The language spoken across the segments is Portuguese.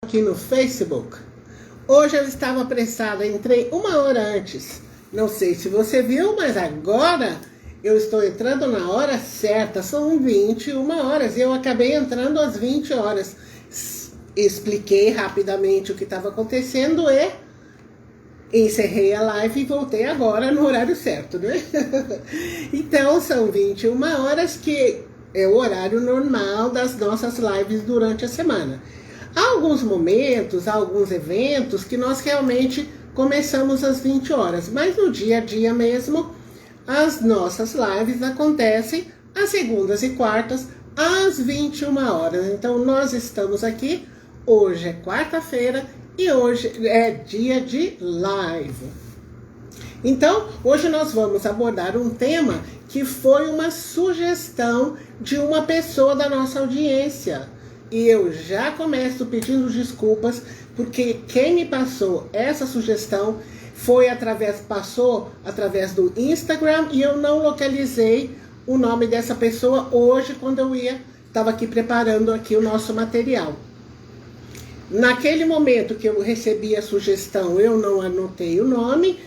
aqui no Facebook. Hoje eu estava apressada, entrei 1 hora antes. Não sei se você viu, mas agora eu estou entrando na hora certa. São 21 horas e eu acabei entrando às 20 horas. Expliquei rapidamente o que estava acontecendo e encerrei a live e voltei agora no horário certo, né? Então são 21 horas que é o horário normal das nossas lives durante a semana. Há alguns momentos, há alguns eventos que nós realmente começamos às 20 horas, mas no dia a dia mesmo, as nossas lives acontecem às segundas e quartas, às 21 horas. Então nós estamos aqui, hoje é quarta-feira e hoje é dia de live. Então, hoje nós vamos abordar um tema que foi uma sugestão de uma pessoa da nossa audiência. E eu já começo pedindo desculpas, porque quem me passou essa sugestão passou através do Instagram e eu não localizei o nome dessa pessoa hoje quando eu estava aqui preparando aqui o nosso material. Naquele momento que eu recebi a sugestão, eu não anotei o nome.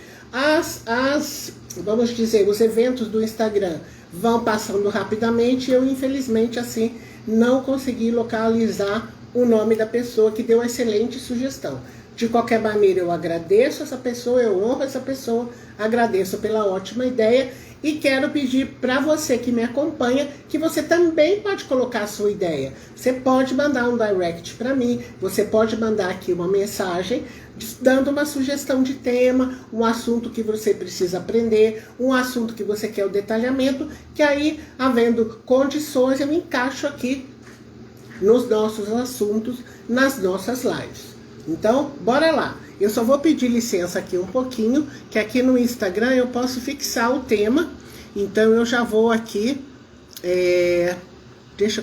Vamos dizer, os eventos do Instagram vão passando rapidamente e eu, infelizmente, assim, não consegui localizar o nome da pessoa que deu uma excelente sugestão. De qualquer maneira, eu agradeço essa pessoa, eu honro essa pessoa, agradeço pela ótima ideia e quero pedir para você que me acompanha que você também pode colocar a sua ideia. Você pode mandar um direct para mim, você pode mandar aqui uma mensagem dando uma sugestão de tema, um assunto que você precisa aprender, um assunto que você quer o detalhamento, que aí, havendo condições, eu encaixo aqui nos nossos assuntos, nas nossas lives. Então, bora lá. Eu só vou pedir licença aqui um pouquinho, que aqui no Instagram eu posso fixar o tema. Então, eu já vou aqui...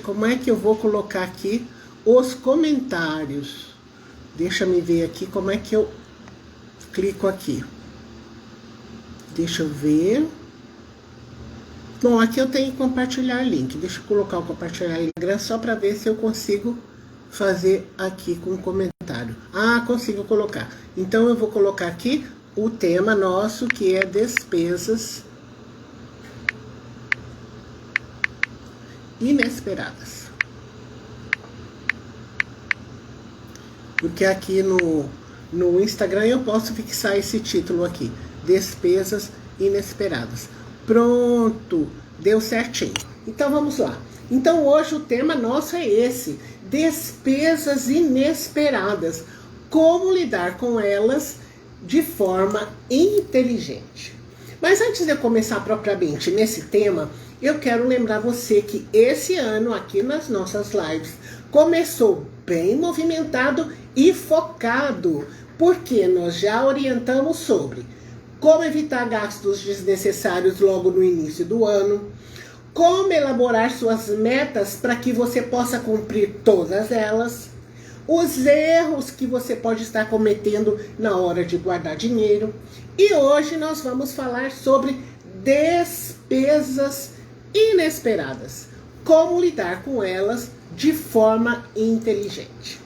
como é que eu vou colocar aqui os comentários? Deixa me ver aqui como é que eu clico aqui. Deixa eu ver. Bom, aqui eu tenho que compartilhar link. Deixa eu colocar o compartilhar link só para ver se eu consigo fazer aqui com o comentário. Ah, consigo colocar. Então eu vou colocar aqui o tema nosso, que é despesas inesperadas. Porque aqui no Instagram eu posso fixar esse título aqui, despesas inesperadas. Pronto, deu certinho. Então vamos lá. Então hoje o tema nosso é esse, despesas inesperadas. Como lidar com elas de forma inteligente. Mas antes de eu começar propriamente nesse tema, eu quero lembrar você que esse ano aqui nas nossas lives começou bem movimentado e focado, porque nós já orientamos sobre como evitar gastos desnecessários logo no início do ano, como elaborar suas metas para que você possa cumprir todas elas, os erros que você pode estar cometendo na hora de guardar dinheiro. E hoje nós vamos falar sobre despesas inesperadas, como lidar com elas de forma inteligente.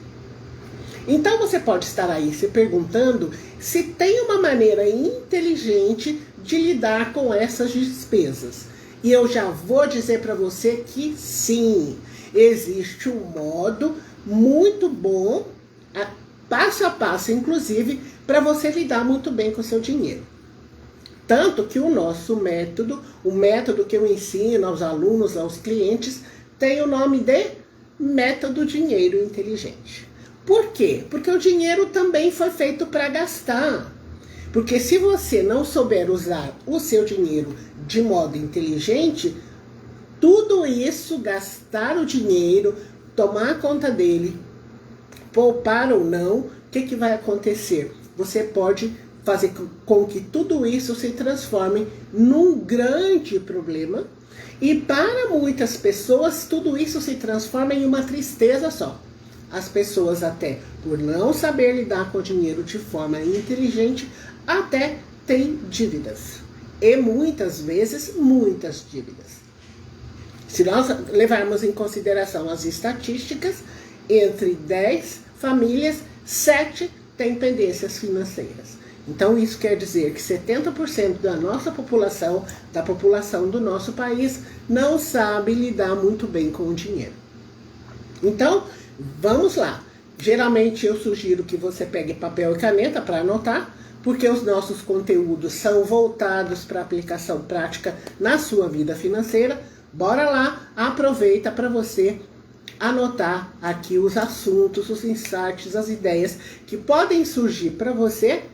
Então você pode estar aí se perguntando se tem uma maneira inteligente de lidar com essas despesas. E eu já vou dizer para você que sim, existe um modo muito bom, passo a passo inclusive, para você lidar muito bem com o seu dinheiro. Tanto que o nosso método, o método que eu ensino aos alunos, aos clientes, tem o nome de Método Dinheiro Inteligente. Por quê? Porque o dinheiro também foi feito para gastar. Porque se você não souber usar o seu dinheiro de modo inteligente, tudo isso, gastar o dinheiro, tomar conta dele, poupar ou não, o que vai acontecer? Você pode fazer com que tudo isso se transforme num grande problema. E para muitas pessoas, tudo isso se transforma em uma tristeza só. As pessoas até, por não saber lidar com o dinheiro de forma inteligente, até têm dívidas. E muitas vezes, muitas dívidas. Se nós levarmos em consideração as estatísticas, entre 10 famílias, 7 têm pendências financeiras. Então isso quer dizer que 70% da nossa população, da população do nosso país, não sabe lidar muito bem com o dinheiro. Então, vamos lá. Geralmente eu sugiro que você pegue papel e caneta para anotar, porque os nossos conteúdos são voltados para aplicação prática na sua vida financeira. Bora lá, aproveita para você anotar aqui os assuntos, os insights, as ideias que podem surgir para você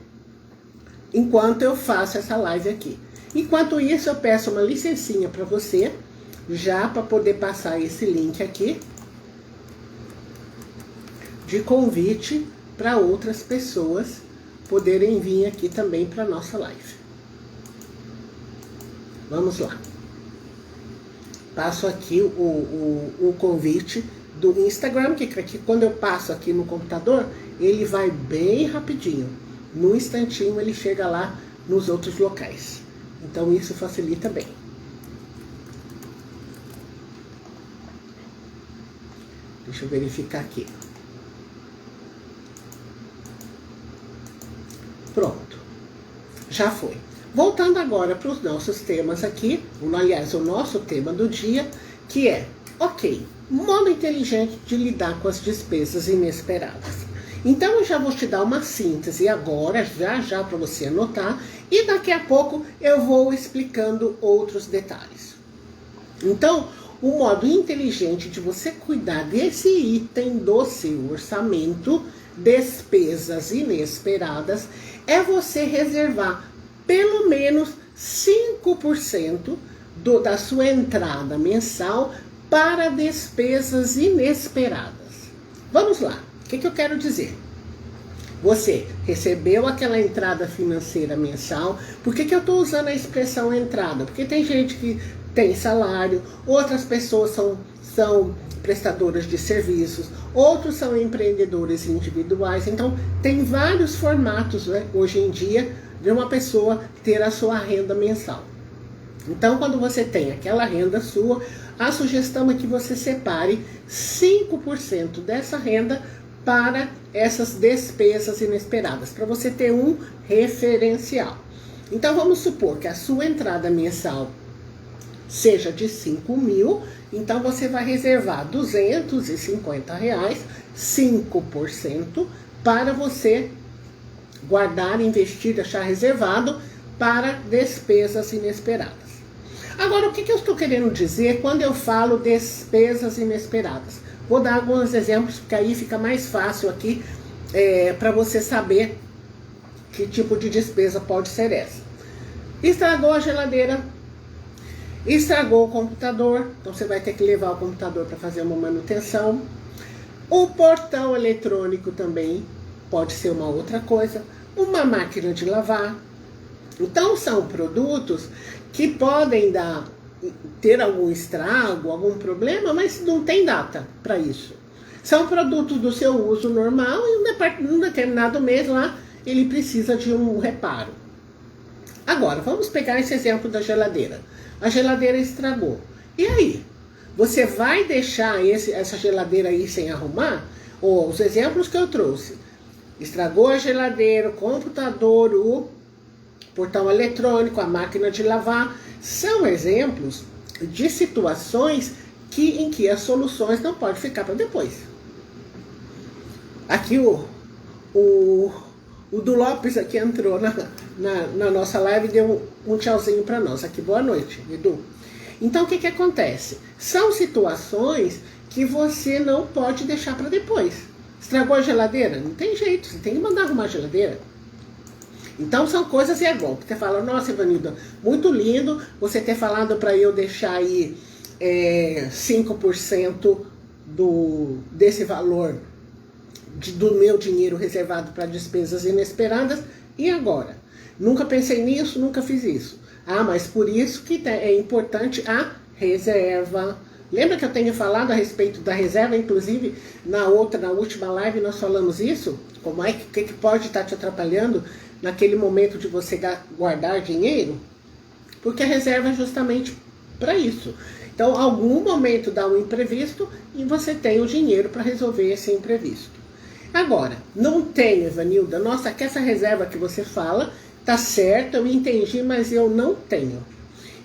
enquanto eu faço essa live aqui. Enquanto isso, eu peço uma licencinha para você, já para poder passar esse link aqui de convite para outras pessoas poderem vir aqui também para nossa live. Vamos lá. Passo aqui o convite do Instagram, que quando eu passo aqui no computador, ele vai bem rapidinho. No instantinho ele chega lá nos outros locais. Então isso facilita bem. Deixa eu verificar aqui. Pronto. Já foi. Voltando agora para os nossos temas aqui, aliás, o nosso tema do dia, que é, ok, modo inteligente de lidar com as despesas inesperadas. Então eu já vou te dar uma síntese agora, já para você anotar, e daqui a pouco eu vou explicando outros detalhes. Então, o modo inteligente de você cuidar desse item do seu orçamento, despesas inesperadas, é você reservar pelo menos 5% da sua entrada mensal para despesas inesperadas. Vamos lá, o que eu quero dizer? Você recebeu aquela entrada financeira mensal. Por que eu estou usando a expressão entrada? Porque tem gente que tem salário, outras pessoas são prestadoras de serviços, outros são empreendedores individuais. Então, tem vários formatos, né, hoje em dia, de uma pessoa ter a sua renda mensal. Então, quando você tem aquela renda sua, a sugestão é que você separe 5% dessa renda para essas despesas inesperadas, para você ter um referencial. Então, vamos supor que a sua entrada mensal seja de 5 mil, então você vai reservar R$250, 5%, para você guardar, investir, deixar reservado para despesas inesperadas. Agora, o que eu estou querendo dizer quando eu falo despesas inesperadas? Vou dar alguns exemplos, porque aí fica mais fácil aqui para você saber que tipo de despesa pode ser essa. Estragou a geladeira, estragou o computador, então você vai ter que levar o computador para fazer uma manutenção. O portão eletrônico também pode ser uma outra coisa. Uma máquina de lavar. Então são produtos que podem ter algum estrago, algum problema, mas não tem data para isso. São produtos do seu uso normal e em um determinado mês lá ele precisa de um reparo. Agora, vamos pegar esse exemplo da geladeira. A geladeira estragou. E aí? Você vai deixar essa geladeira aí sem arrumar? Ou os exemplos que eu trouxe. Estragou a geladeira, o computador, o portão eletrônico, a máquina de lavar. São exemplos de situações em que as soluções não podem ficar para depois. Aqui o do Lopes aqui entrou na nossa live e deu um tchauzinho para nós. Aqui, boa noite, Edu. Então, o que acontece? São situações que você não pode deixar para depois. Estragou a geladeira? Não tem jeito, você tem que mandar arrumar a geladeira. Então, são coisas, e é bom, porque você fala, nossa, Ivanilda, muito lindo você ter falado para eu deixar aí 5% desse valor do meu dinheiro reservado para despesas inesperadas. E agora? Nunca pensei nisso, nunca fiz isso. Ah, mas por isso que é importante a reserva. Lembra que eu tenho falado a respeito da reserva? Inclusive, na última live nós falamos isso. Como é que pode estar te atrapalhando naquele momento de você guardar dinheiro? Porque a reserva é justamente para isso. Então, algum momento dá um imprevisto e você tem o dinheiro para resolver esse imprevisto. Agora, não tenho, Evanilda, nossa, que essa reserva que você fala, tá certo, eu entendi, mas eu não tenho.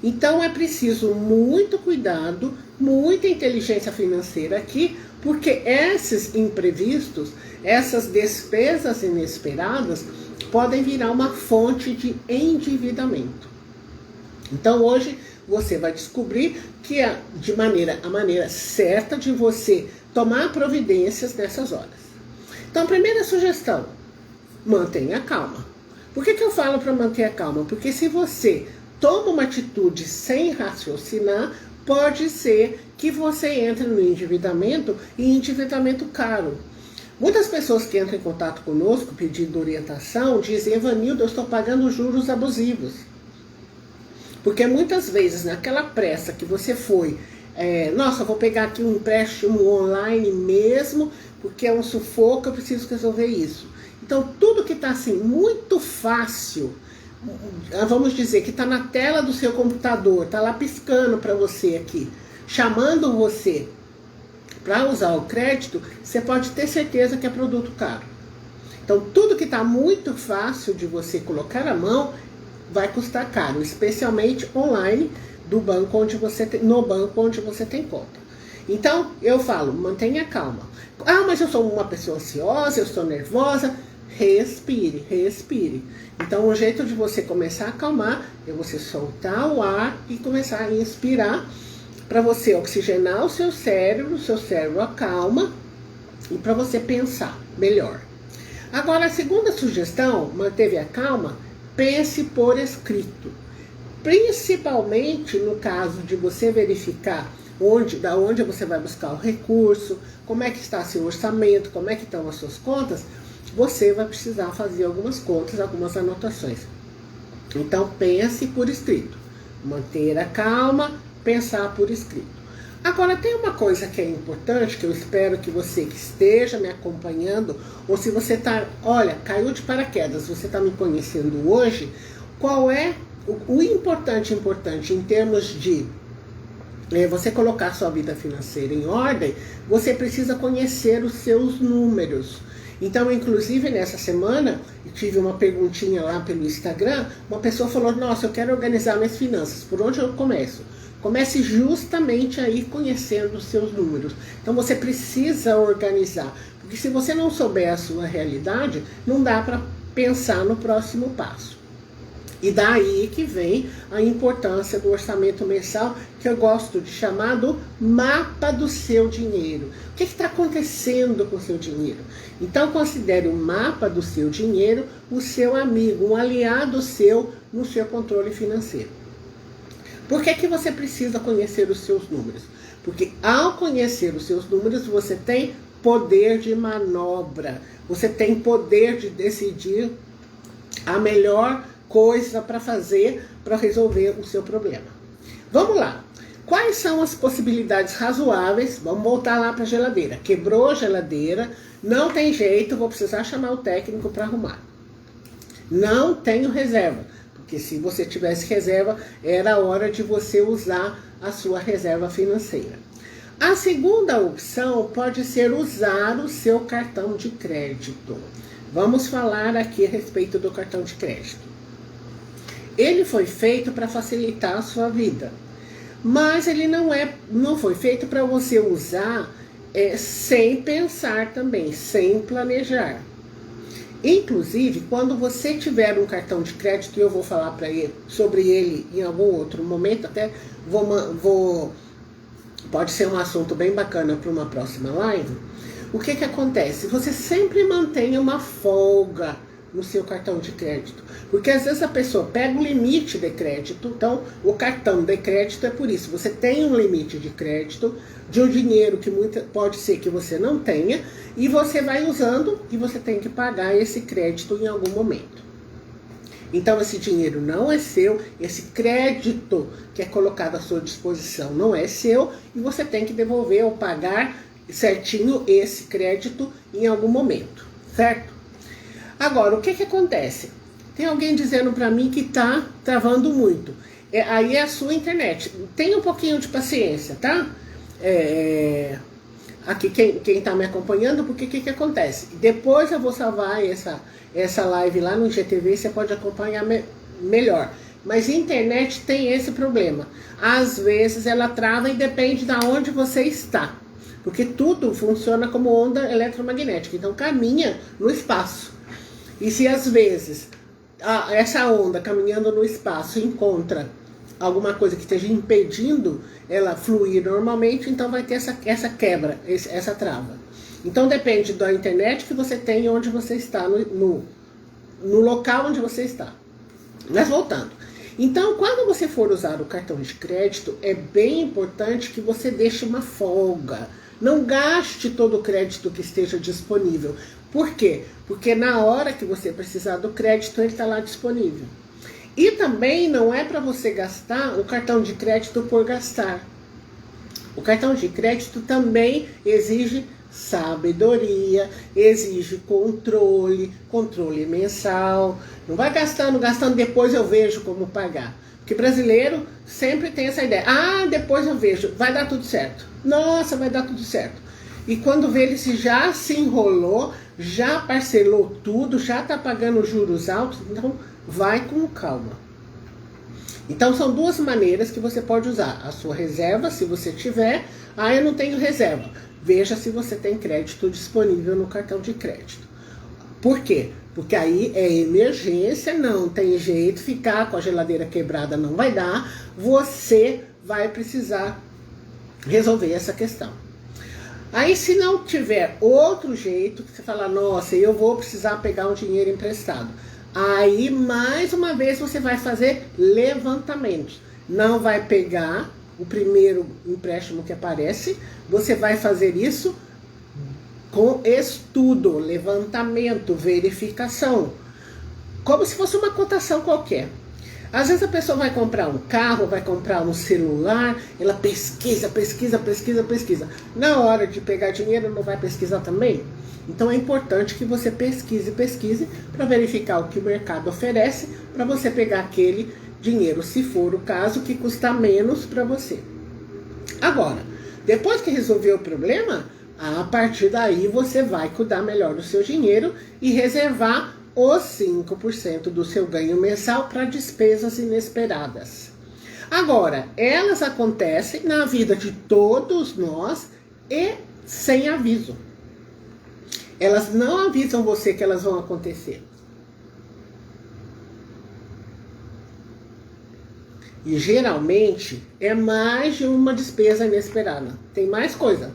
Então é preciso muito cuidado, muita inteligência financeira aqui, porque esses imprevistos, essas despesas inesperadas, podem virar uma fonte de endividamento. Então hoje você vai descobrir que a maneira certa de você tomar providências nessas horas. Então, primeira sugestão, mantenha calma. Por que eu falo para manter a calma? Porque se você toma uma atitude sem raciocinar, pode ser que você entre no endividamento e endividamento caro. Muitas pessoas que entram em contato conosco pedindo orientação dizem: Evanilda, eu estou pagando juros abusivos. Porque muitas vezes, naquela pressa que você foi, nossa, vou pegar aqui um empréstimo online mesmo, porque é um sufoco, eu preciso resolver isso. Então, tudo que está assim, muito fácil, vamos dizer que está na tela do seu computador, está lá piscando para você aqui, chamando você para usar o crédito, você pode ter certeza que é produto caro. Então, tudo que está muito fácil de você colocar a mão, vai custar caro, especialmente online no banco onde você tem conta. Então, eu falo, mantenha calma. Ah, mas eu sou uma pessoa ansiosa, eu estou nervosa. Respire, respire. Então, o jeito de você começar a acalmar é você soltar o ar e começar a inspirar para você oxigenar o seu cérebro acalma e para você pensar melhor. Agora, a segunda sugestão, manteve a calma, pense por escrito. Principalmente no caso de você verificar da onde você vai buscar o recurso, como é que está seu orçamento, como é que estão as suas contas, você vai precisar fazer algumas contas, algumas anotações. Então pense por escrito. Manter a calma, pensar por escrito. Agora, tem uma coisa que é importante, que eu espero que você que esteja me acompanhando, ou se você está, olha, caiu de paraquedas, você está me conhecendo hoje, qual é o importante em termos de você colocar sua vida financeira em ordem, você precisa conhecer os seus números. Então, inclusive, nessa semana, eu tive uma perguntinha lá pelo Instagram, uma pessoa falou, nossa, eu quero organizar minhas finanças, por onde eu começo? Comece justamente aí conhecendo os seus números. Então você precisa organizar, porque se você não souber a sua realidade, não dá para pensar no próximo passo. E daí que vem a importância do orçamento mensal, que eu gosto de chamar do mapa do seu dinheiro. O que está acontecendo com o seu dinheiro? Então considere o mapa do seu dinheiro o seu amigo, um aliado seu no seu controle financeiro. Por que você precisa conhecer os seus números? Porque ao conhecer os seus números, você tem poder de manobra. Você tem poder de decidir a melhor coisa para fazer, para resolver o seu problema. Vamos lá. Quais são as possibilidades razoáveis? Vamos voltar lá para a geladeira. Quebrou a geladeira, não tem jeito, vou precisar chamar o técnico para arrumar. Não tenho reserva. Porque se você tivesse reserva, era a hora de você usar a sua reserva financeira. A segunda opção pode ser usar o seu cartão de crédito. Vamos falar aqui a respeito do cartão de crédito. Ele foi feito para facilitar a sua vida. Mas ele não foi feito para você usar sem pensar também, sem planejar. Inclusive, quando você tiver um cartão de crédito, eu vou falar sobre ele em algum outro momento, até pode ser um assunto bem bacana para uma próxima live. O que acontece? Você sempre mantém uma folga no seu cartão de crédito, porque às vezes a pessoa pega um limite de crédito, então o cartão de crédito é por isso, você tem um limite de crédito, de um dinheiro que pode ser que você não tenha, e você vai usando e você tem que pagar esse crédito em algum momento. Então esse dinheiro não é seu, esse crédito que é colocado à sua disposição não é seu, e você tem que devolver ou pagar certinho esse crédito em algum momento, certo? Agora, o que acontece? Tem alguém dizendo para mim que tá travando muito. Aí é a sua internet. Tenha um pouquinho de paciência, tá? aqui quem está me acompanhando, porque o que acontece? Depois eu vou salvar essa live lá no IGTV, você pode acompanhar melhor. Mas a internet tem esse problema. Às vezes ela trava e depende de onde você está. Porque tudo funciona como onda eletromagnética, então caminha no espaço. E se às vezes essa onda caminhando no espaço encontra alguma coisa que esteja impedindo ela fluir normalmente, então vai ter essa quebra, essa trava. Então depende da internet que você tem e onde você está, no local onde você está. Mas voltando. Então, quando você for usar o cartão de crédito, é bem importante que você deixe uma folga. Não gaste todo o crédito que esteja disponível. Por quê? Porque na hora que você precisar do crédito, ele está lá disponível. E também não é para você gastar o cartão de crédito por gastar. O cartão de crédito também exige sabedoria, exige controle mensal. Não vai gastando, depois eu vejo como pagar. Porque brasileiro sempre tem essa ideia. Depois eu vejo, vai dar tudo certo. Nossa, vai dar tudo certo. E quando vê, ele já se enrolou, já parcelou tudo, já está pagando juros altos, então vai com calma. Então são duas maneiras que você pode usar. A sua reserva, se você tiver. Eu não tenho reserva. Veja se você tem crédito disponível no cartão de crédito. Por quê? Porque aí é emergência, não tem jeito, ficar com a geladeira quebrada não vai dar. Você vai precisar resolver essa questão. Aí se não tiver outro jeito, que você fala, nossa, eu vou precisar pegar um dinheiro emprestado. Aí, mais uma vez, você vai fazer levantamentos. Não vai pegar o primeiro empréstimo que aparece, você vai fazer isso com estudo, levantamento, verificação. Como se fosse uma cotação qualquer. Às vezes a pessoa vai comprar um carro, vai comprar um celular, ela pesquisa. Na hora de pegar dinheiro, não vai pesquisar também? Então é importante que você pesquise para verificar o que o mercado oferece, para você pegar aquele dinheiro, se for o caso, que custa menos para você. Agora, depois que resolver o problema, a partir daí você vai cuidar melhor do seu dinheiro e reservar os 5% do seu ganho mensal para despesas inesperadas. Agora, elas acontecem na vida de todos nós e sem aviso. Elas não avisam você que elas vão acontecer. E geralmente é mais de uma despesa inesperada. Tem mais coisa.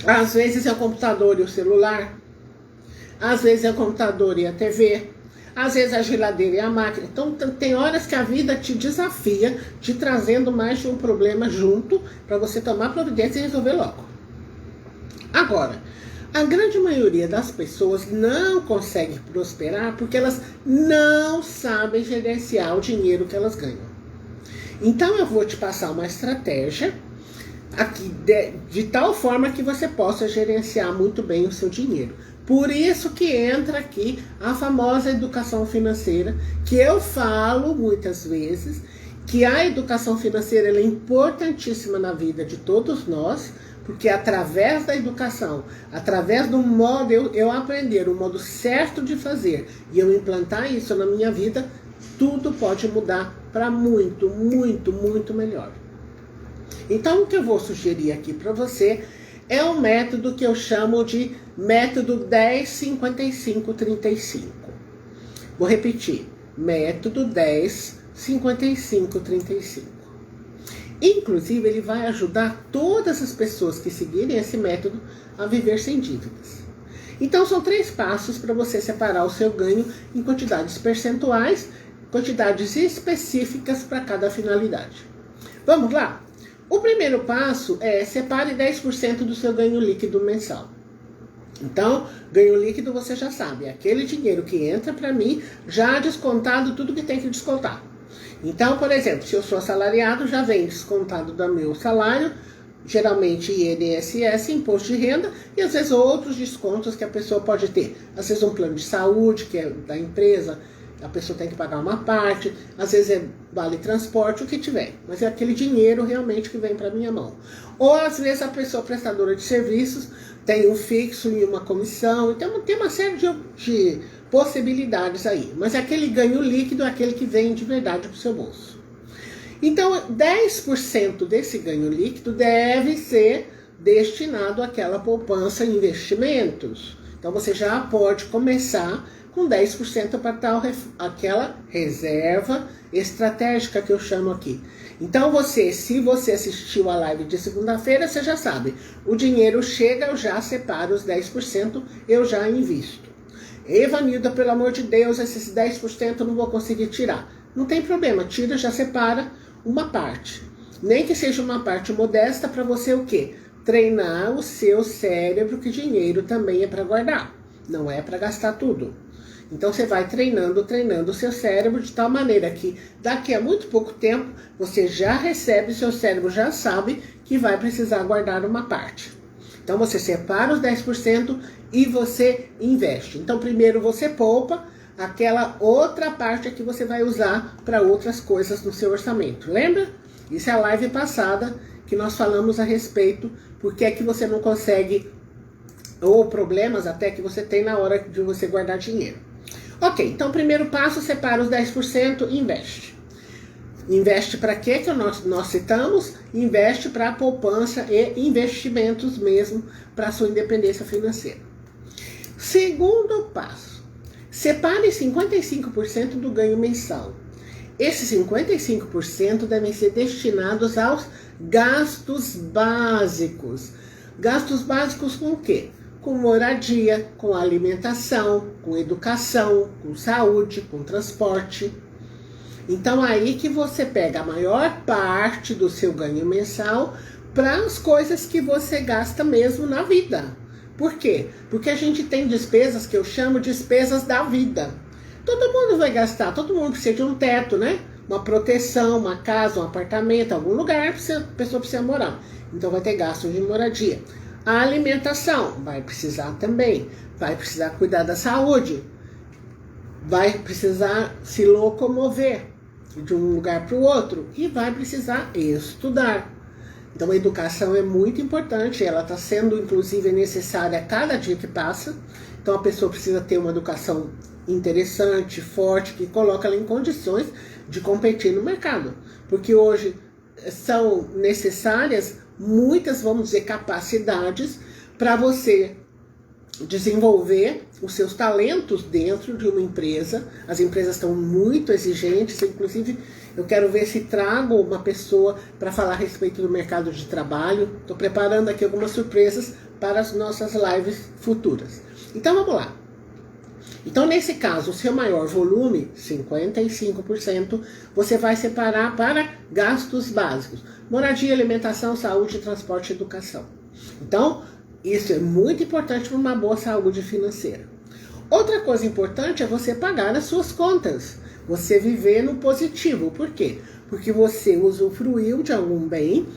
Às vezes é o computador e o celular. Às vezes é o computador e a TV. Às vezes a geladeira e a máquina. Então tem horas que a vida te desafia, te trazendo mais de um problema junto, para você tomar providência e resolver logo. Agora, a grande maioria das pessoas não consegue prosperar porque elas não sabem gerenciar o dinheiro que elas ganham. Então eu vou te passar uma estratégia aqui de tal forma que você possa gerenciar muito bem o seu dinheiro. Por isso que entra aqui a famosa educação financeira, que eu falo muitas vezes, que a educação financeira ela é importantíssima na vida de todos nós, porque através da educação, através do modo eu aprender o modo certo de fazer e eu implantar isso na minha vida, tudo pode mudar para muito, muito, muito melhor. Então o que eu vou sugerir aqui para você é um método que eu chamo de método 10-55-35. Vou repetir, método 10-55-35. Inclusive, ele vai ajudar todas as pessoas que seguirem esse método a viver sem dívidas. Então, são 3 passos para você separar o seu ganho em quantidades percentuais, quantidades específicas para cada finalidade. Vamos lá? O primeiro passo é separe 10% do seu ganho líquido mensal. Então, ganho líquido você já sabe, é aquele dinheiro que entra para mim já descontado tudo que tem que descontar. Então, por exemplo, se eu sou assalariado, já vem descontado do meu salário, geralmente INSS, imposto de renda, e às vezes outros descontos que a pessoa pode ter. Às vezes um plano de saúde, que é da empresa, a pessoa tem que pagar uma parte, às vezes é vale transporte, o que tiver. Mas é aquele dinheiro realmente que vem para minha mão. Ou às vezes a pessoa prestadora de serviços tem um fixo e uma comissão, então tem uma série de possibilidades aí. Mas é aquele ganho líquido, é aquele que vem de verdade para o seu bolso. Então 10% desse ganho líquido deve ser destinado àquela poupança e investimentos. Então você já pode começar com 10% para tal aquela reserva estratégica que eu chamo aqui. Então se você assistiu a live de segunda-feira, você já sabe, o dinheiro chega, eu já separo os 10%, eu já invisto. Evanilda, pelo amor de Deus, esses 10% eu não vou conseguir tirar. Não tem problema, tira, já separa uma parte. Nem que seja uma parte modesta para você o quê? Treinar o seu cérebro, que dinheiro também é para guardar, não é para gastar tudo. Então você vai treinando o seu cérebro de tal maneira que daqui a muito pouco tempo você já recebe, seu cérebro já sabe que vai precisar guardar uma parte. Então você separa os 10% e você investe. Então primeiro você poupa, aquela outra parte que você vai usar para outras coisas no seu orçamento. Lembra? Isso é a live passada que nós falamos a respeito, porque é que você não consegue, ou problemas até que você tem na hora de você guardar dinheiro. Ok, então primeiro passo, separa os 10% e investe. Investe para quê que nós citamos? Investe para poupança e investimentos mesmo, para sua independência financeira. Segundo passo, separe 55% do ganho mensal. Esses 55% devem ser destinados aos gastos básicos. Gastos básicos com o quê? Com moradia, com alimentação, com educação, com saúde, com transporte. Então aí que você pega a maior parte do seu ganho mensal para as coisas que você gasta mesmo na vida. Por quê? Porque a gente tem despesas que eu chamo de despesas da vida. Todo mundo vai gastar, todo mundo precisa de um teto, né? Uma proteção, uma casa, um apartamento, algum lugar a pessoa precisa morar. Então vai ter gasto de moradia. A alimentação vai precisar também, vai precisar cuidar da saúde, vai precisar se locomover de um lugar para o outro e vai precisar estudar. Então a educação é muito importante, ela está sendo inclusive necessária a cada dia que passa. Então a pessoa precisa ter uma educação interessante, forte, que coloca ela em condições de competir no mercado. Porque hoje são necessárias muitas, vamos dizer, capacidades para você desenvolver os seus talentos dentro de uma empresa. As empresas estão muito exigentes, inclusive eu quero ver se trago uma pessoa para falar a respeito do mercado de trabalho. Estou preparando aqui algumas surpresas para as nossas lives futuras. Então vamos lá. Então nesse caso, o seu maior volume, 55%, você vai separar para gastos básicos. Moradia, alimentação, saúde, transporte e educação. Então, isso é muito importante para uma boa saúde financeira. Outra coisa importante é você pagar as suas contas. Você viver no positivo. Por quê? Porque você usufruiu de algum bem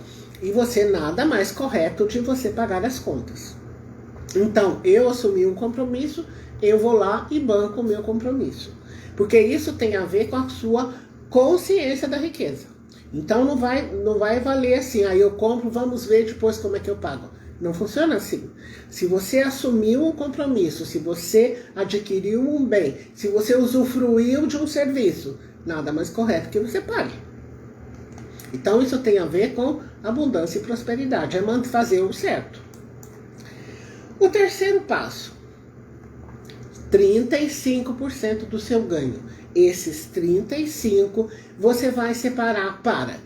e você nada mais correto de você pagar as contas. Então, eu assumi um compromisso, eu vou lá e banco o meu compromisso. Porque isso tem a ver com a sua consciência da riqueza. Então não vai valer assim, aí eu compro, vamos ver depois como é que eu pago. Não funciona assim. Se você assumiu um compromisso, se você adquiriu um bem, se você usufruiu de um serviço, nada mais correto que você pague. Então isso tem a ver com abundância e prosperidade, é fazer o certo. O terceiro passo, 35% do seu ganho. Esses 35% você vai separar para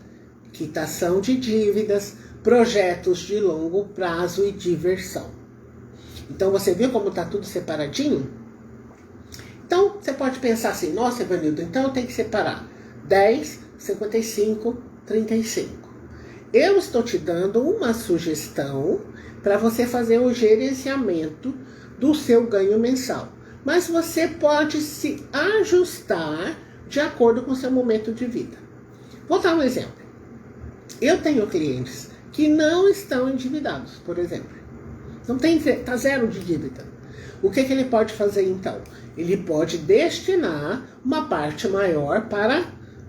quitação de dívidas, projetos de longo prazo e diversão. Então você viu como está tudo separadinho? Então você pode pensar assim, nossa, Evanildo, então eu tenho que separar 10, 55, 35. Eu estou te dando uma sugestão para você fazer o gerenciamento do seu ganho mensal. Mas você pode se ajustar de acordo com o seu momento de vida. Vou dar um exemplo. Eu tenho clientes que não estão endividados, por exemplo. Não tem, tá zero de dívida. O que ele pode fazer então? Ele pode destinar uma parte maior para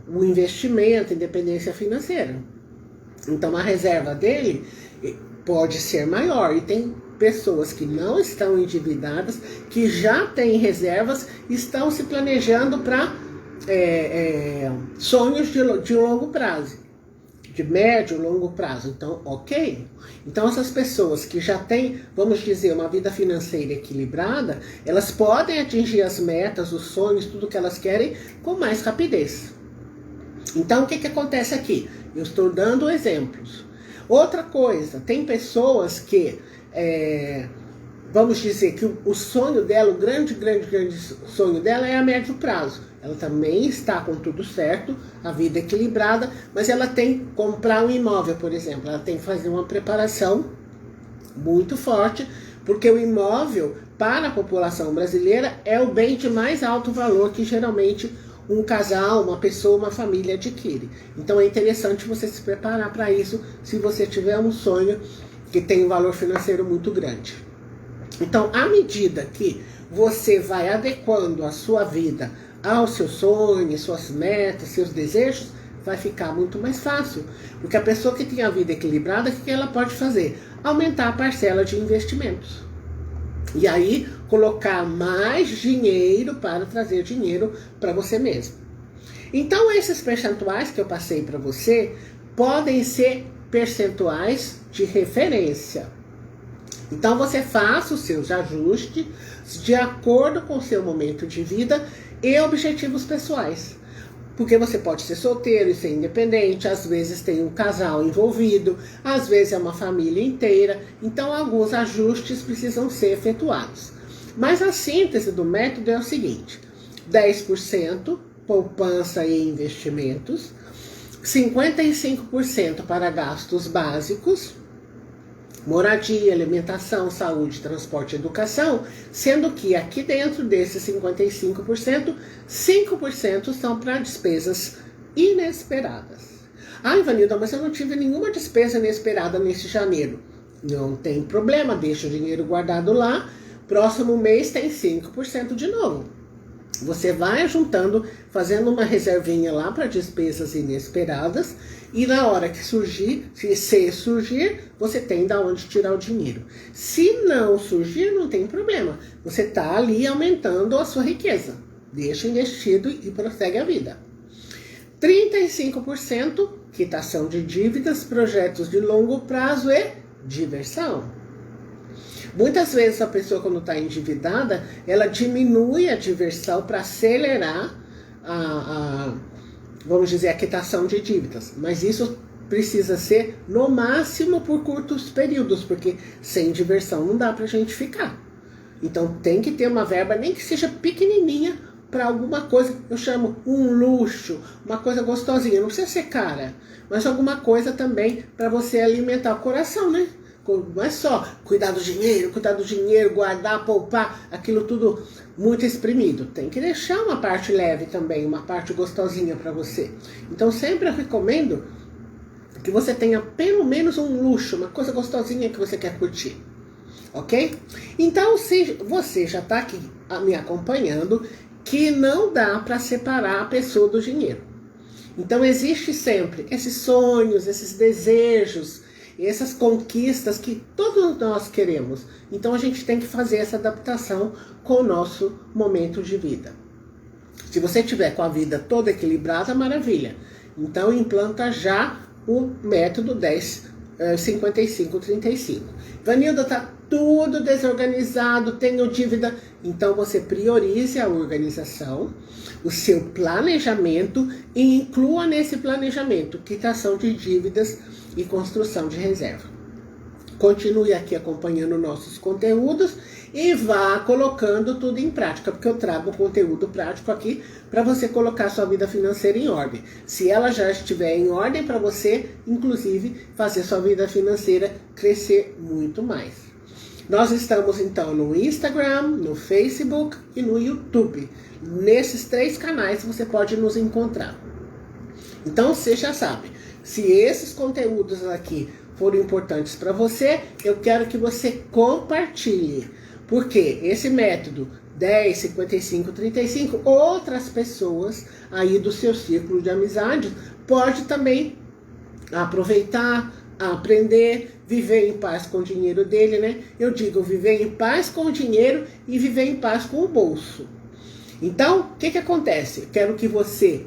o investimento, independência financeira. Então a reserva dele pode ser maior, e tem pessoas que não estão endividadas, que já têm reservas, estão se planejando para sonhos de longo prazo, de médio e longo prazo. Então, ok. Então essas pessoas que já têm, vamos dizer, uma vida financeira equilibrada, elas podem atingir as metas, os sonhos, tudo que elas querem com mais rapidez. Então o que acontece aqui? Eu estou dando exemplos. Outra coisa, tem pessoas que, vamos dizer que o sonho dela, o grande sonho dela é a médio prazo. Ela também está com tudo certo, a vida equilibrada, mas ela tem que comprar um imóvel, por exemplo. Ela tem que fazer uma preparação muito forte, porque o imóvel, para a população brasileira, é o bem de mais alto valor que geralmente um casal, uma pessoa, uma família adquire. Então é interessante você se preparar para isso, se você tiver um sonho que tem um valor financeiro muito grande. Então, à medida que você vai adequando a sua vida aos seus sonhos, suas metas, seus desejos, vai ficar muito mais fácil. Porque a pessoa que tem a vida equilibrada, o que ela pode fazer? Aumentar a parcela de investimentos. E aí, colocar mais dinheiro para trazer dinheiro para você mesmo. Então, esses percentuais que eu passei para você podem ser percentuais de referência. Então, você faça os seus ajustes de acordo com o seu momento de vida e objetivos pessoais. Porque você pode ser solteiro e ser independente, às vezes tem um casal envolvido, às vezes é uma família inteira. Então, alguns ajustes precisam ser efetuados. Mas a síntese do método é o seguinte: 10% poupança e investimentos, 55% para gastos básicos, moradia, alimentação, saúde, transporte e educação, sendo que aqui dentro desses 55%, 5% são para despesas inesperadas. Ah, Ivanilda, mas eu não tive nenhuma despesa inesperada nesse janeiro. Não tem problema, deixa o dinheiro guardado lá, próximo mês tem 5% de novo. Você vai juntando, fazendo uma reservinha lá para despesas inesperadas, e na hora que surgir, se surgir, você tem de onde tirar o dinheiro. Se não surgir, não tem problema. Você está ali aumentando a sua riqueza. Deixa investido e prossegue a vida. 35%, quitação de dívidas, projetos de longo prazo e diversão. Muitas vezes a pessoa, quando está endividada, ela diminui a diversão para acelerar vamos dizer, a quitação de dívidas. Mas isso precisa ser no máximo por curtos períodos, porque sem diversão não dá para a gente ficar. Então tem que ter uma verba, nem que seja pequenininha, para alguma coisa, eu chamo um luxo, uma coisa gostosinha, não precisa ser cara, mas alguma coisa também para você alimentar o coração, né? Não é só cuidar do dinheiro, guardar, poupar, aquilo tudo muito exprimido. Tem que deixar uma parte leve também, uma parte gostosinha para você. Então sempre eu recomendo que você tenha pelo menos um luxo, uma coisa gostosinha que você quer curtir. Ok? Então, se você já está aqui me acompanhando, que não dá para separar a pessoa do dinheiro. Então existe sempre esses sonhos, esses desejos, essas conquistas que todos nós queremos. Então a gente tem que fazer essa adaptação com o nosso momento de vida. Se você tiver com a vida toda equilibrada, maravilha. Então implanta já o método 10-55-35. Vanilda, está tudo desorganizado, tenho dívida. Então você priorize a organização, o seu planejamento e inclua nesse planejamento quitação de dívidas e construção de reserva. Continue aqui acompanhando nossos conteúdos e vá colocando tudo em prática, porque eu trago conteúdo prático aqui para você colocar sua vida financeira em ordem. Se ela já estiver em ordem, para você, inclusive, fazer sua vida financeira crescer muito mais. Nós estamos então no Instagram, no Facebook e no YouTube. Nesses 3 canais você pode nos encontrar. Então você já sabe, se esses conteúdos aqui foram importantes para você, eu quero que você compartilhe. Porque esse método 10, 55, 35, outras pessoas aí do seu círculo de amizades pode também aproveitar, aprender, viver em paz com o dinheiro dele, né? Eu digo viver em paz com o dinheiro e viver em paz com o bolso. Então, o que acontece? Eu quero que você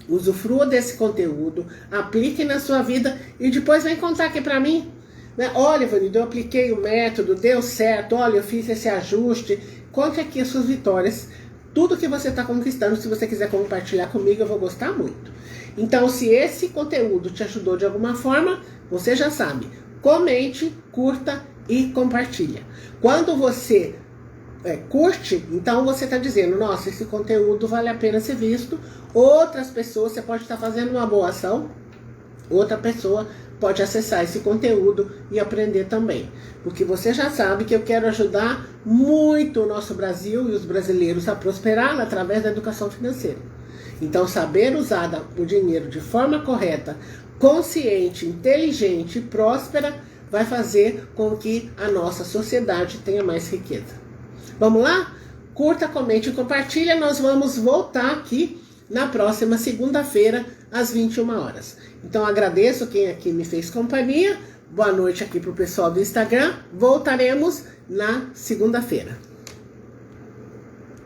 usufrua desse conteúdo, aplique na sua vida e depois vem contar aqui pra mim. Né? Olha, Ivanildo, eu apliquei o método, deu certo, olha, eu fiz esse ajuste. Conte aqui as suas vitórias, tudo que você está conquistando. Se você quiser compartilhar comigo, eu vou gostar muito. Então, se esse conteúdo te ajudou de alguma forma, você já sabe, comente, curta e compartilha. Quando você curte, então você está dizendo, nossa, esse conteúdo vale a pena ser visto. Outras pessoas, você pode estar fazendo uma boa ação, outra pessoa pode acessar esse conteúdo e aprender também. Porque você já sabe que eu quero ajudar muito o nosso Brasil e os brasileiros a prosperar através da educação financeira. Então, saber usar o dinheiro de forma correta, consciente, inteligente e próspera vai fazer com que a nossa sociedade tenha mais riqueza. Vamos lá? Curta, comente e compartilha. Nós vamos voltar aqui na próxima segunda-feira, às 21 horas. Então, agradeço quem aqui me fez companhia. Boa noite aqui para o pessoal do Instagram. Voltaremos na segunda-feira.